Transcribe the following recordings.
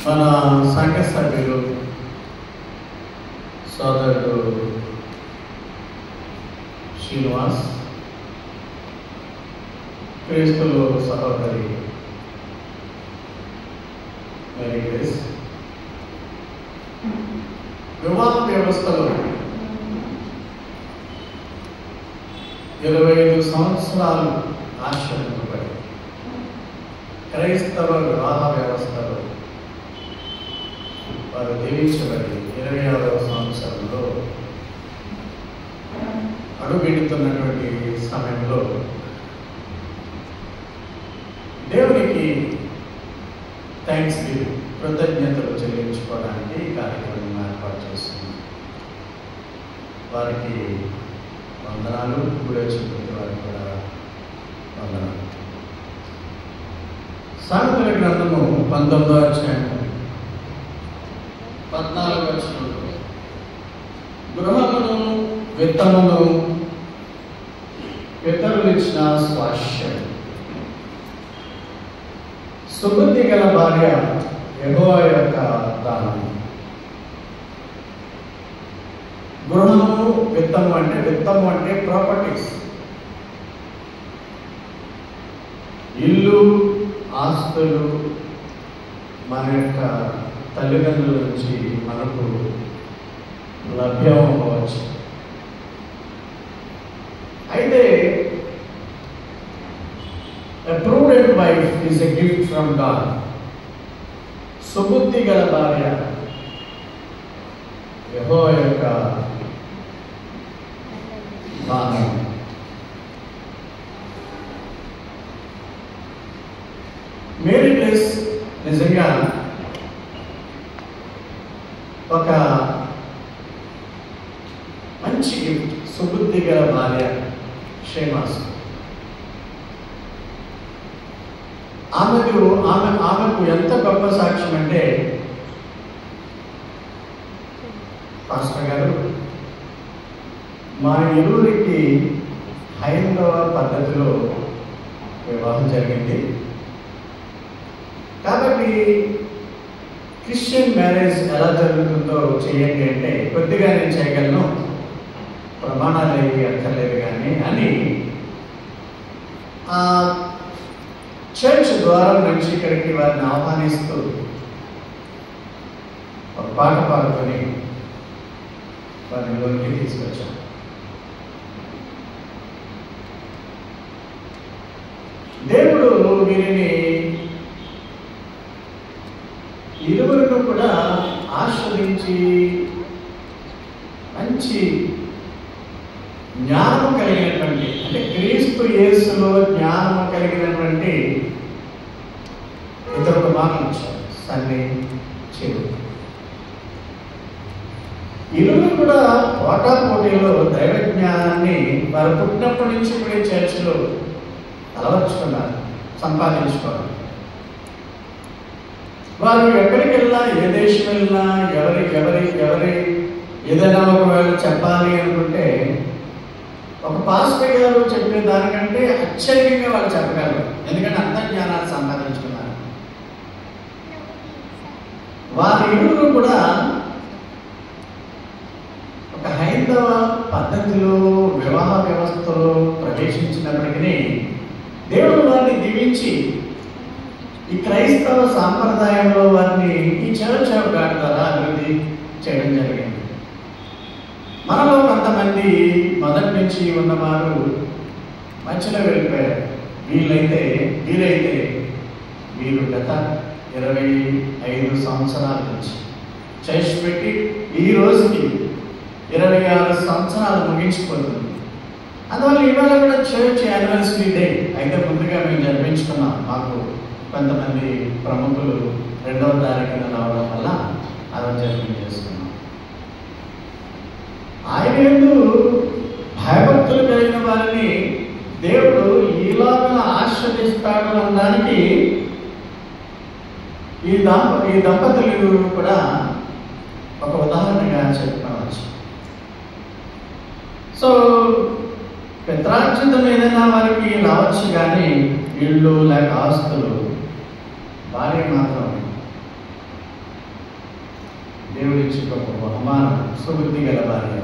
మన సంఘ సభ్యులు సోదరుడు శ్రీనివాస్, క్రీస్తులు సహోదరి మేరీ గ్రేస్ వివాహ వ్యవస్థలో 25 సంవత్సరాలు ఆశ్రయింపబడి క్రైస్తవ వివాహ వ్యవస్థలో వారు దీవించబడి 26వ సంవత్సరంలో అడుగుపెడుతున్నటువంటి సమయంలో దేవునికి థ్యాంక్స్ గివింగ్, కృతజ్ఞతలు చెల్లించుకోవడానికి ఈ కార్యక్రమం ఏర్పాటు చేస్తుంది. వారికి వందనాలు, కూడా వచ్చినటువంటి వారికి కూడా వందనాలు. సామెతల గ్రంథము 19వ అధ్యాయము 14వ వచనంలో గృహమును విత్తమును పితరులిచ్చిన స్వాస్థ్యం, సుబుద్ధి గల భార్య యెహోవా యొక్క దానం. గృహము విత్తము అంటే ప్రాపర్టీస్, ఇల్లు, ఆస్తులు మన యొక్క తల్లిదండ్రుల నుంచి మనకు లభ్యం అవ్వచ్చు. అయితే a prudent wife is a gift from God. Subuddhi గల భార్య యెహోవా యొక్క దానం. మేరీ గ్రేస్ నిజంగా ఒక మంచి గిఫ్ట్. సుబుద్ధి గల భార్య శ్రీనివాస్, ఆమెకు ఎంత గొప్ప సాక్ష్యం అంటే, పాస్టర్ గారు మా ఇరువురికి హైందవ పద్ధతిలో వివాహం జరిగింది, కాబట్టి క్రిస్టియన్ మ్యారేజ్ ఎలా జరుగుతుందో చేయండి అంటే కొద్దిగా నేను చేయగలను, ప్రమాణాలు ఏవి అక్కర్లేదు కానీ అని ఆ చర్చ్ ద్వారం నుంచి ఇక్కడికి వారిని ఆహ్వానిస్తూ ఒక పాట పాడుకొని వారిని లోనికి తీసుకొచ్చాం. దేవుడు వీరిని ఇరువురును కూడా ఆస్వాదించి మంచి జ్ఞానం కలిగినటువంటి, అంటే క్రీస్తు యేసులో జ్ఞానం కలిగినటువంటి ఇద్దరు కుమారులు ఇచ్చారు, సన్ని, చెడు. ఇరువురు కూడా పోటాపోటీలో దైవ జ్ఞానాన్ని వారు పుట్టినప్పటి నుంచి కూడా చర్చలో అలవర్చుకున్నారు, సంపాదించుకున్నారు. వారు ఎక్కడికి వెళ్ళినా, ఏ దేశం వెళ్ళినా, ఎవరి ఏదైనా ఒకవేళ చెప్పాలి అనుకుంటే ఒక పాస్టర్ గారు చెప్పే దానికంటే అత్యధికంగా వాళ్ళు చెప్పగలరు, ఎందుకంటే అంత జ్ఞానాన్ని సంపాదించుకున్నారు. వారి ఇరువురు కూడా ఒక హైందవ పద్ధతిలో వివాహ వ్యవస్థలో ప్రవేశించినప్పటికీ దేవుడు వారిని దీవించి ఈ క్రైస్తవ సాంప్రదాయంలో వారిని ఈ చర్చ్ ఆఫ్ గాడ్ ద్వారా అభివృద్ధి చేయడం జరిగింది. మనలో కొంతమంది మొదటి నుంచి ఉన్నవారు మధ్యలో వెళ్ళిపోయారు. వీరైతే వీరు గత 25 సంవత్సరాల నుంచి చేసి పెట్టి ఈ రోజుకి 26 సంవత్సరాలు ముగించిపోతుంది. అందువల్ల ఇవాళ కూడా చర్చ్ యానివర్సరీ డే అయితే ముందుగా మేము జరిపించుకున్నాం. మాకు కొంతమంది ప్రముఖులు 2వ తారీఖున రావడం వల్ల అలా జరిపించేసుకున్నాం. ఆయన భయభక్తులు కలిగిన వారిని దేవుడు ఈలాగా ఆశ్రదిస్తాడు అనడానికి ఈ దంపతులు కూడా ఒక ఉదాహరణగా చెప్పుకోవచ్చు. సో పిత్రార్జితం ఏదైనా వారికి రావచ్చు కానీ ఇళ్ళు లేక ఆస్తులు, భార్య మాత్రం దేవుడిచ్చి గొప్ప బహుమానం సుబుద్ధి గల భార్య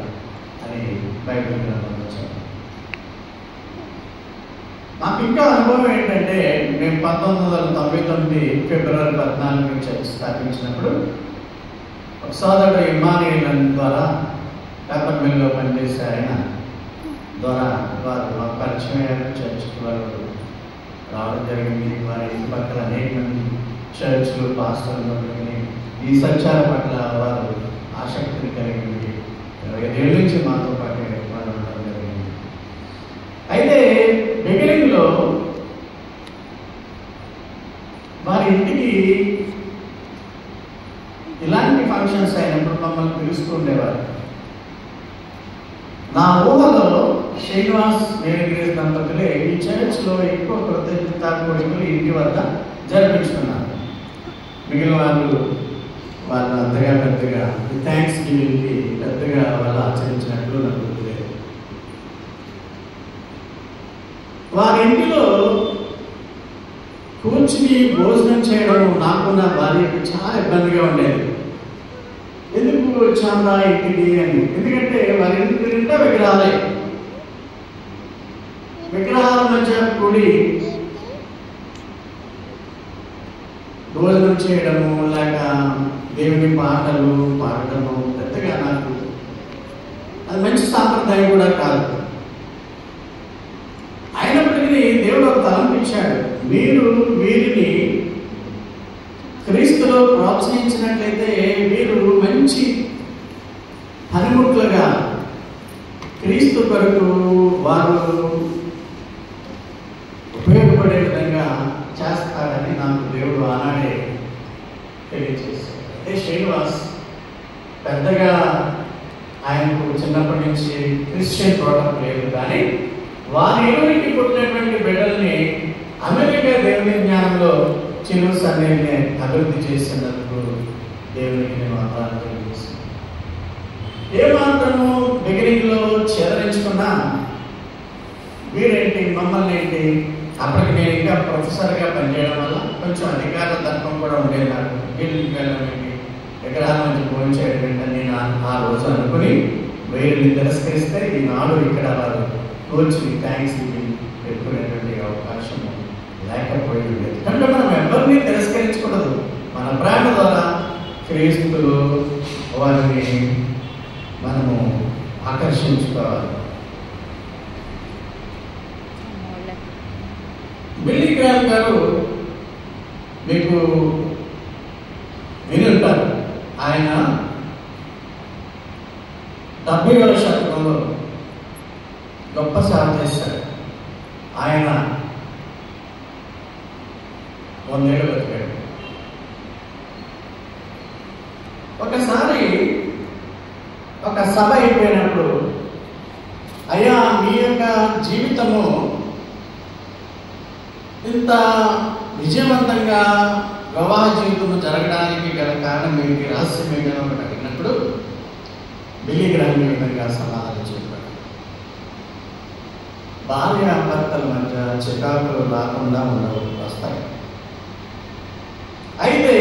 అని బైబిల్ గ్రంథంలో చెప్పారు. నాకు ఇంకా అనుభవం ఏంటంటే, మేము 1999 ఫిబ్రవరి 14 చర్చ్ స్థాపించినప్పుడు ఒక సోదరుడు ఇమ్మానుయేల్ ద్వారా పేపర్ మిల్లో పనిచేసే ఆయన ద్వారా వారు మాకు పరిచయం అయ్యారు. చర్చ్కి వారు రావడం జరిగింది. వారి ఇంటి పక్కన అనేక మంది చర్చ్లు పాస్టర్లు జరిగినాయి. ఈ సంచార పట్ల వారు ఆసక్తిని కలిగింది. 25 ఏళ్ళ నుంచి మాతో పాటు వారు ఉండడం జరిగింది. అయితే బిగినింగ్లో వారి ఇంటికి ఇలాంటి ఫంక్షన్స్ అయినప్పుడు మమ్మల్ని పిలుస్తూ ఉండేవారు. నా ఊహలో శ్రీనివాస్ మేరీగ్రేస్ దంపతులే ఈ చర్చ్లో ఎక్కువ కృతజ్ఞత కోరికలు ఇంటి వద్ద జరిపించుకున్నారు. మిగిలిన వాళ్ళు అంతగా పెద్దగా థ్యాంక్స్ గివింగ్కి పెద్దగా వాళ్ళు ఆచరించినట్లు నాకు గుర్తులేదు. వారి ఇంటిలో కూర్చుని భోజనం చేయడం నాకు నా భార్యకు చాలా ఇబ్బందిగా ఉండేది. ఎందుకు వచ్చామా ఇంటికి అని. ఎందుకంటే వారి ఇంటి నిండా విగ్రహాల మధ్య కూడి భోజనం చేయడము, లేక దేవుని పాటలు పాడటము పెద్దగా నాకు అది మంచి సాంప్రదాయం కూడా కాదు. అయినప్పటికీ దేవుడు ఒక తలంపించాడు, మీరు వీరిని క్రీస్తులో ప్రోత్సహించినట్లయితే వీరు మంచి పనిముట్లుగా క్రీస్తు కొరకు వారు ఉపయోగపడే విధంగా చేస్తాడని నాకు దేవుడు ఆనాడే తెలియజేశాడు. అంటే శ్రీనివాస్ పెద్దగా ఆయనకు చిన్నప్పటి నుంచి క్రిస్టియన్ ప్రోడక్ట్ లేదు, కానీ వారి ఇరువురికి పుట్టినటువంటి బిడ్డల్ని అమెరికా దేవుని జ్ఞానంలో చిరు సన్నిధిని అభివృద్ధి చేసినందుకు దేవునికి నేను ఆధారం తెలియజేస్తాను. ఏమాత్రము బిగినింగ్లో చెదరించుకున్నా వీరేంటి మమ్మల్ని ఏంటి, అప్పటికి నేను ఇంకా ప్రొఫెసర్గా పనిచేయడం వల్ల కొంచెం అధికార తత్వం కూడా ఉండేది. నాకు గిల్లికి వెళ్ళడం ఏంటి, విగ్రహాల నుంచి ఫోన్ చేయడం ఏంటని నేను ఆ రోజు అనుకుని వీరిని తిరస్కరిస్తే ఈనాడు ఇక్కడ వారు కూర్చుని థ్యాంక్స్ పెట్టుకునేటువంటి అవకాశం లేకపోయి ఉండేది. కనుక మనం ఎవరిని తిరస్కరించకూడదు. మన ప్రేమ ద్వారా క్రీస్తు వారిని మనము ఆకర్షించుకోవాలి. బిల్లీ గ్రామ్ గారు మీకు విని ఉంటారు. ఆయన 70వ శతకంలో గొప్ప సేవ చేశాడు. ఆయన 100 ఏళ్ళు బతికాడు. ఒకసారి ఒక సభ అయిపోయినప్పుడు, అయ్యా మీ యొక్క జీవితము ఇంత విజయవంతంగా వివాహ జీవితం జరగడానికి గల కారణం ఏంటి, రహస్యం ఏంటని ఒకటి అడిగినప్పుడు బిల్లీ గ్రామ్ ఈ విధంగా సమాధానం చెప్పాడు. భార్యాభర్తల మధ్య చికాకులు రాకుండా వస్తాయి. అయితే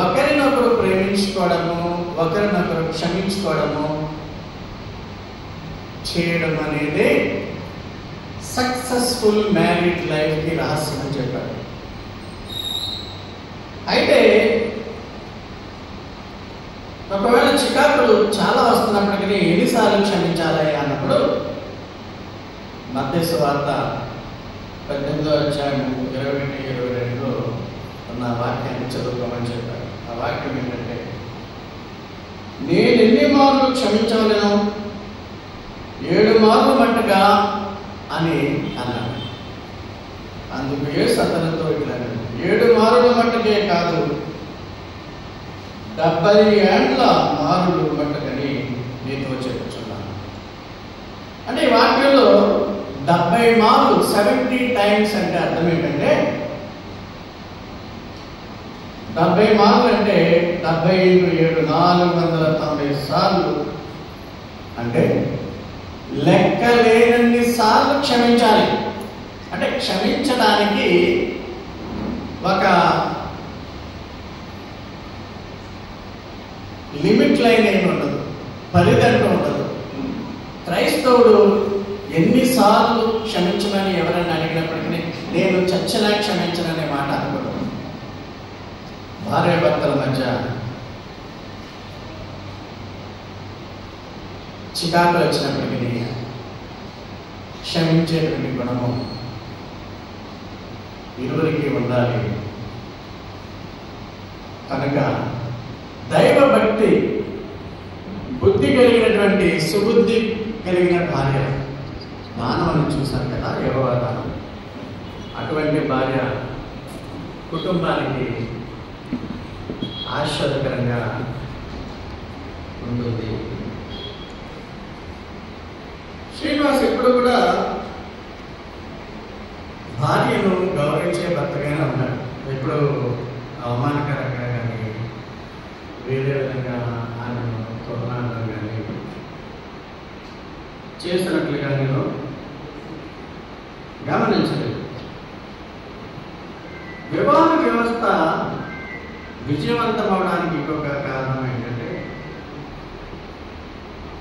ఒకరినొకరు ప్రేమించుకోవడము, ఒకరినొకరు క్షమించుకోవడము చేయడం అనేది సక్సెస్ఫుల్ మ్యారీడ్ లైఫ్కి రహస్యం అని చెప్పారు. అయితే ఒకవేళ చికాకులు చాలా వస్తున్నప్పటికీ ఎన్నిసార్లు క్షమించాలి అన్నప్పుడు మత్తయి సువార్త 18వ అధ్యాయం 21-22లో ఉన్న వాక్యాన్ని చదువుకోమని చెప్పారు. ఆ వాక్యం ఏంటంటే, నేను ఎన్ని మార్లు క్షమించవలను, 7 మార్లు మట్టుగా అని అన్నాడు. అందుకు యేసు అతనితో ఇట్లా, 7 మార్లు మట్టుకే కాదు, 70 ఏండ్ల మారులు మట్టుకని నీతో చెప్పుచున్నాను. అంటే ఈ వాక్యంలో 70 మార్లు 70 టైమ్స్ అంటే అర్థం ఏంటంటే, 70 మార్లు అంటే 70 × 7 490 సార్లు. అంటే లెక్కలేనన్ని సార్లు క్షమించాలి. అంటే క్షమించడానికి ఒక లిమిట్ లైన్ ఏమి ఉండదు, పరిదండ ఉండదు. క్రైస్తవుడు ఎన్నిసార్లు క్షమించమని ఎవరైనా అడిగినప్పటికీ నేను చచ్చినా క్షమించననే మాట అనుకోవడం. భార్యాభర్తల మధ్య చికాకులు వచ్చినప్పటికీ క్షమించేటువంటి గుణము ఇరువురికి ఉండాలి. కనుక దైవ భక్తి, బుద్ధి కలిగినటువంటి సుబుద్ధి కలిగిన భార్య దానమని చూశాను కదా, యెహోవా దానం. అటువంటి భార్య కుటుంబానికి ఆశీర్వాదకరంగా ఉంటుంది. శ్రీనివాస్ ఎప్పుడు కూడా భార్యను గౌరవించే భర్తగానే ఉన్నాడు. ఎప్పుడు అవమానకరంగా కానీ వేరే విధంగా ఆయనను తొలనాడడం కానీ చేసినట్లుగా నేను గమనించలేదు. వివాహ వ్యవస్థ విజయవంతం అవడానికి ఇంకొక కారణం ఏంటంటే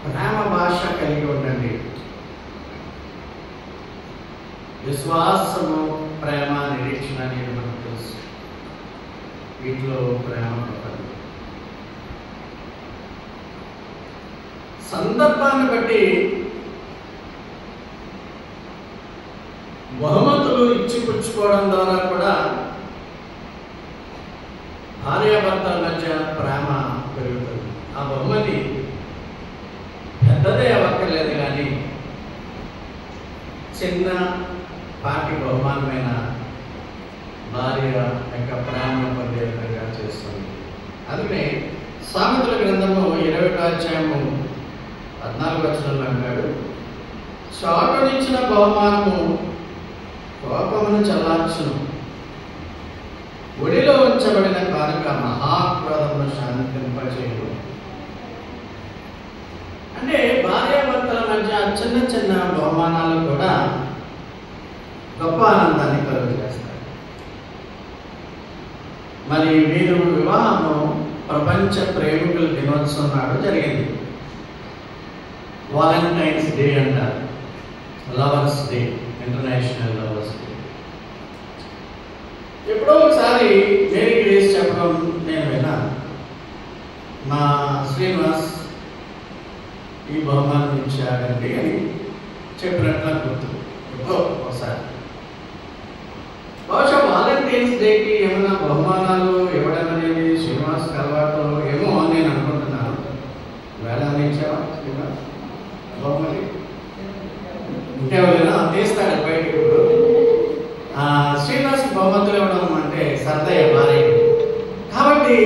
ప్రేమ భాష కలిగి ఉండండి. విశ్వాసము, ప్రేమ, నిరీక్షణ అనేది మనకు తెలుసు. వీటిలో ప్రేమ గొప్పది. సందర్భాన్ని బట్టి బహుమతులు ఇచ్చిపుచ్చుకోవడం ద్వారా కూడా భార్యాభర్తల మధ్య ప్రేమ పెరుగుతుంది. ఆ బహుమతి పెద్దదే అవ్వక్కర్లేదు కానీ చిన్న పాటి బహుమానమైన భార్య యొక్క ప్రేమను పొందే విధంగా చేస్తుంది. అందుకనే సామెతల గ్రంథము 21వ అధ్యాయము 14వ వచనంలో అంటాడు, చాటునిచ్చిన బహుమానము కోపమును చల్లార్చును, ఒడిలో ఉంచబడిన కానుక మహాక్రోధమును శాంతింపచేయును. అంటే భార్యాభర్తల మధ్య చిన్న చిన్న బహుమానాలు కూడా గొప్ప ఆనందాన్ని కలుగజేస్తాయి. మరి వీరు వివాహము ప్రపంచ ప్రేమికుల దినోత్సవం నాడు జరిగింది. వాలంటైన్స్ డే అంటారు, lovers day, international lovers day. ఎప్పుడో ఒకసారి మేరీ గ్రేస్ చెప్పడం నేను విన్నాను. మా శ్రీనివాస్ ఈ బహుమానం ఇచ్చాడండి అని చెప్పినట్లు గుర్తు. ఎప్పుడో ఒకసారి బహుశా వాలంటైన్స్ డేకి ఏమైనా బహుమానాలు ఇవ్వడం అనేది శ్రీనివాస్ అలవాటు ఏమో అని నేను అనుకుంటున్నాను. వేళ ఇచ్చావా శ్రీనివాస్ బహుమతి? ఇంకెవరైనా తీస్తాడు బయటకు. ఇప్పుడు శ్రీనివాస్ బహుమతులు ఇవ్వడం అంటే సరదయ్య భార్య. కాబట్టి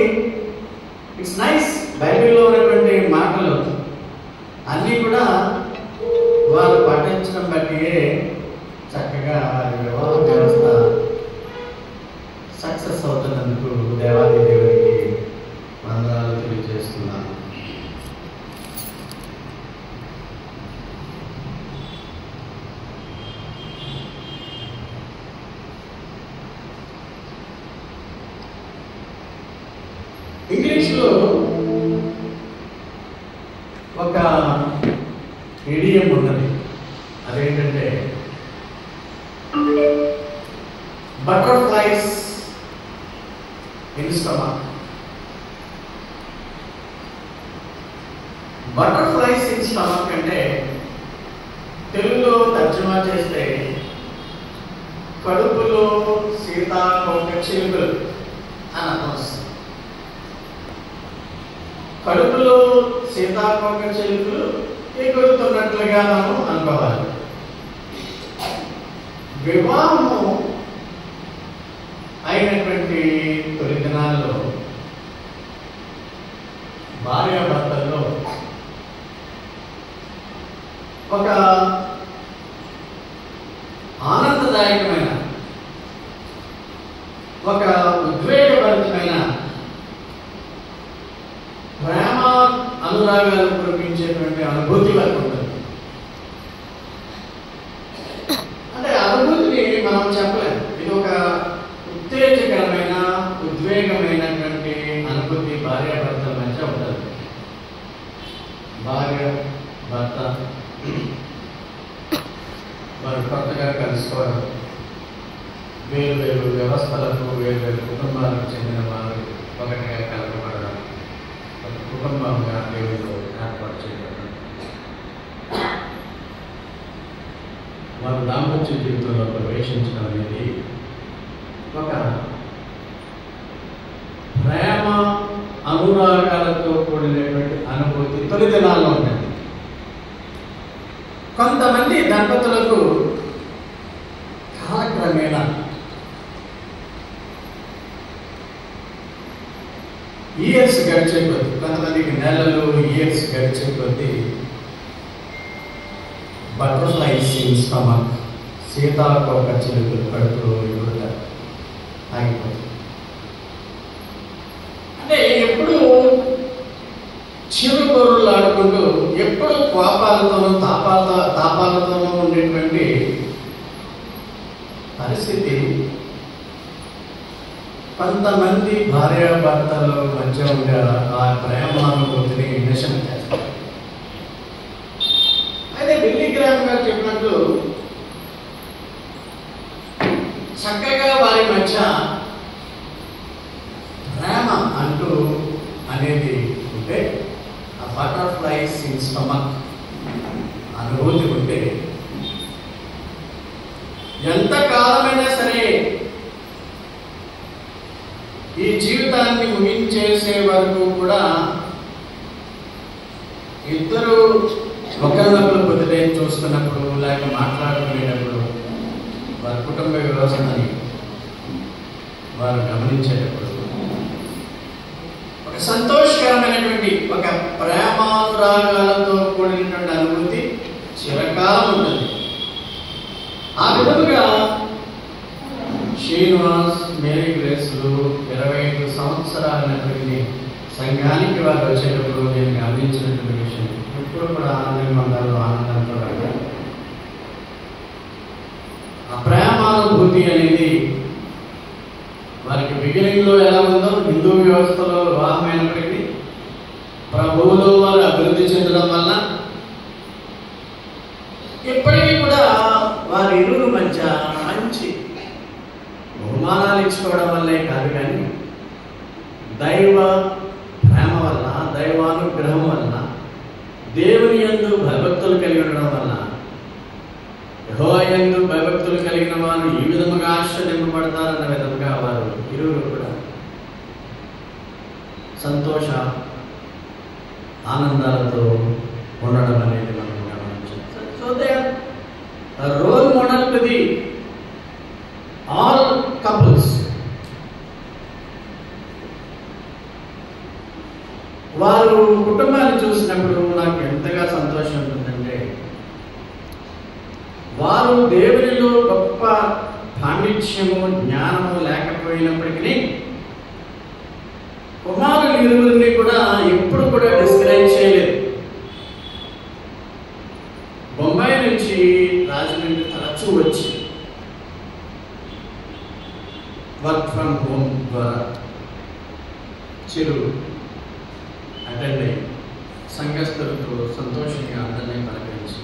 ఇట్స్ నైస్. బైబిల్లో ఉన్నటువంటి మాటలు అన్నీ కూడా వారు పాటించడం బట్టి చక్కగా వారి వివాహ వ్యవస్థ సక్సెస్ అవుతున్నందుకు దేవాది దేవునికి వందనాలు తెలియజేస్తున్నాను. ఇంగ్లీష్లో ఒక ఇడియం ఉన్నది. అదేంటంటే butterflies in stomach. Butterflies in stomach అంటే తెలుగులో తర్జుమా చేస్తే కడుపులో సీతాకోక చిలుకలు అని అర్థం వస్తుంది. కడుపులో సీతాకోక చిలుకలు ఎగురుతున్నట్లుగా మనం అనుకోవాలి. వివాహము అయినటువంటి తొలి దినాల్లో భార్యాభర్తల్లో ఒక ఆనందదాయకమైన, ఒక ఉద్వేగభరితమైన ప్రేమ అనురాగాలు కురిపించేటువంటి అనుభూతి వరకు ఉంటుంది. అంటే అనుభూతిని మనం చెప్పలేం. ఇది ఒక ఉత్తేజకరమైన, ఉద్వేగమైనటువంటి అనుభూతి భార్యాభర్తల మధ్య ఉంటుంది. భార్య భర్త వారు కొత్తగా కలుసుకోవడం, వేరు వేరు వ్యవస్థలకు వేరు వేరు కుటుంబాలకు చెందిన వారు ఒకటిగా కలపబడడం, ఒక కుటుంబంగా దేవుడితో ఏర్పాటు చేయబడడం, వారు దాంపత్య జీవితంలో ప్రవేశించడం అనేది ఒక ప్రేమ అనురాగాలతో కూడినటువంటి అనుభూతి తొలి దినాల్లో ఉంటుంది. కొంతమంది దంపతులకు కాలక్రమేణా ఇయర్స్ గడిచే కొద్దీ, కొంతమందికి నెలలు ఇయర్స్ గడిచే కొద్దీ బటర్ఫ్లైస్ ఇన్ స్టమక్, సీతాకోక చిలుకలు కడుపులో ఎగురుట ఆగిపోతుంది. అంటే ఎప్పుడు చిరుగొర్రులు ఆడుకుంటూ, ఎప్పుడు కోపాలతోనూ తాపాలతోనూ ఉండేటువంటి పరిస్థితి కొంతమంది భార్యాభర్తల మధ్య ఉండే ఆ ప్రేమానుభూతిని నిశం చేస్తారు. అయితే బిల్లీ గ్రామ్ గారు చెప్పినట్లు చక్కగా వారి మధ్య ప్రేమ అంటూ అనేది ఉంటే, ఆ బటర్ఫ్లైస్ ఇన్ స్టమక్ అనుభూతి ఉంటే, ఎంత కాలమైనా సరే ఈ జీవితాన్ని ముగించేసే వరకు కూడా ఇద్దరు ఒకరినొకరు పొద్దుటే చూస్తున్నప్పుడు, లేక మాట్లాడుకునేటప్పుడు, వారి కుటుంబ వ్యవస్థని వారు గమనించేటప్పుడు ఒక సంతోషకరమైనటువంటి, ఒక ప్రేమానురాగాలతో కూడినటువంటి అనుభూతి చిరకాలం ఉంటుంది. ఆ విధముగా శ్రీనివాస్, మేరీ గ్రేస్లు 25 సంవత్సరాలైనటువంటి సంఘానికి వారు వచ్చేటప్పుడు నేను గమనించినటువంటి విషయం, ఎప్పుడు కూడా ఆనందంగా ఉండాలి, ఆనందంతో రాగా ఆ ప్రేమానుభూతి అనేది వారికి బిగినింగ్లో ఎలా ఉందో, హిందూ వ్యవస్థలో వివాహమైనప్పటికీ ప్రభువులో వారు అభివృద్ధి చెందడం వల్ల ఇప్పటికీ కూడా వారి ఇరువురు మధ్య మంచి బహుమానాలు ఇచ్చుకోవడం వల్లే కాదు, కానీ దైవ ప్రేమ వల్ల, దైవానుగ్రహం వల్ల, దేవుని యందు భయభక్తులు కలిగి ఉండడం వల్ల, యెహోవా యందు భయభక్తులు కలిగిన వారు ఈ విధముగా ఆశ్చర్యపడతారన్న విధంగా వారు ఇరువురు కూడా సంతోష ఆనందాలతో ఉండడం అనేది మనం గమనించాం. So they are role model to the all couples. వారు కుటుంబాన్ని చూసినప్పుడు నాకు ఎంతగా సంతోషం ఉంటుందంటే, వారు దేవునిలో గొప్ప పాండిత్యము, జ్ఞానము లేకపోయినప్పటికీ కుమారులు ఇరువురిని కూడా ఎప్పుడు కూడా డిస్కరేజ్ చేయలేదు. బొంబాయి నుంచి రాజమండ్రి తరచూ వచ్చి వర్క్ ఫ్రమ్ హోమ్ ద్వారా చిరు అటెండ్ అయ్యి సంఘస్థులతో సంతోషంగా అందరినీ పలకరించి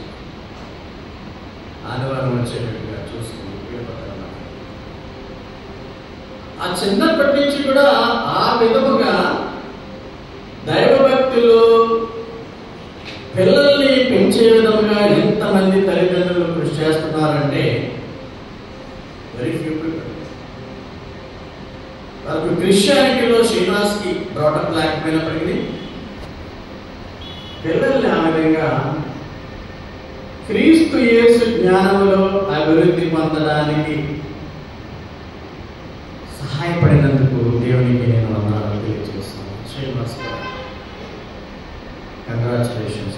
ఆదివారం వచ్చేటట్టుగా చూసుకుని ఆ చిన్నప్పటి నుంచి కూడా ఆ విధముగా దైవభక్తిలో పిల్లల్ని పెంచే విధముగా ఎంతమంది తల్లిదండ్రులు కృషి చేస్తున్నారంటే వెరీ ఫ్యూ పీపుల్. వాళ్ళకు క్రిస్టియానిటీలో శ్రీనివాస్కి బ్రాటప్ లేకపోయినప్పటికీ పిల్లల్ని ఆ విధంగా క్రీస్తు యేసు జ్ఞానంలో అభివృద్ధి పొందడానికి సహాయపడినందుకు దేవునికి నేను వందనాలు తెలియజేస్తున్నాను. శ్రీనివాస్ గారు, కంగ్రాచులేషన్స్.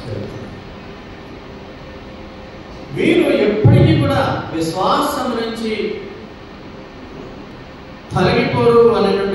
వీరు ఎప్పటికీ కూడా విశ్వాసం నుంచి తొలగిపోరు అనేటువంటి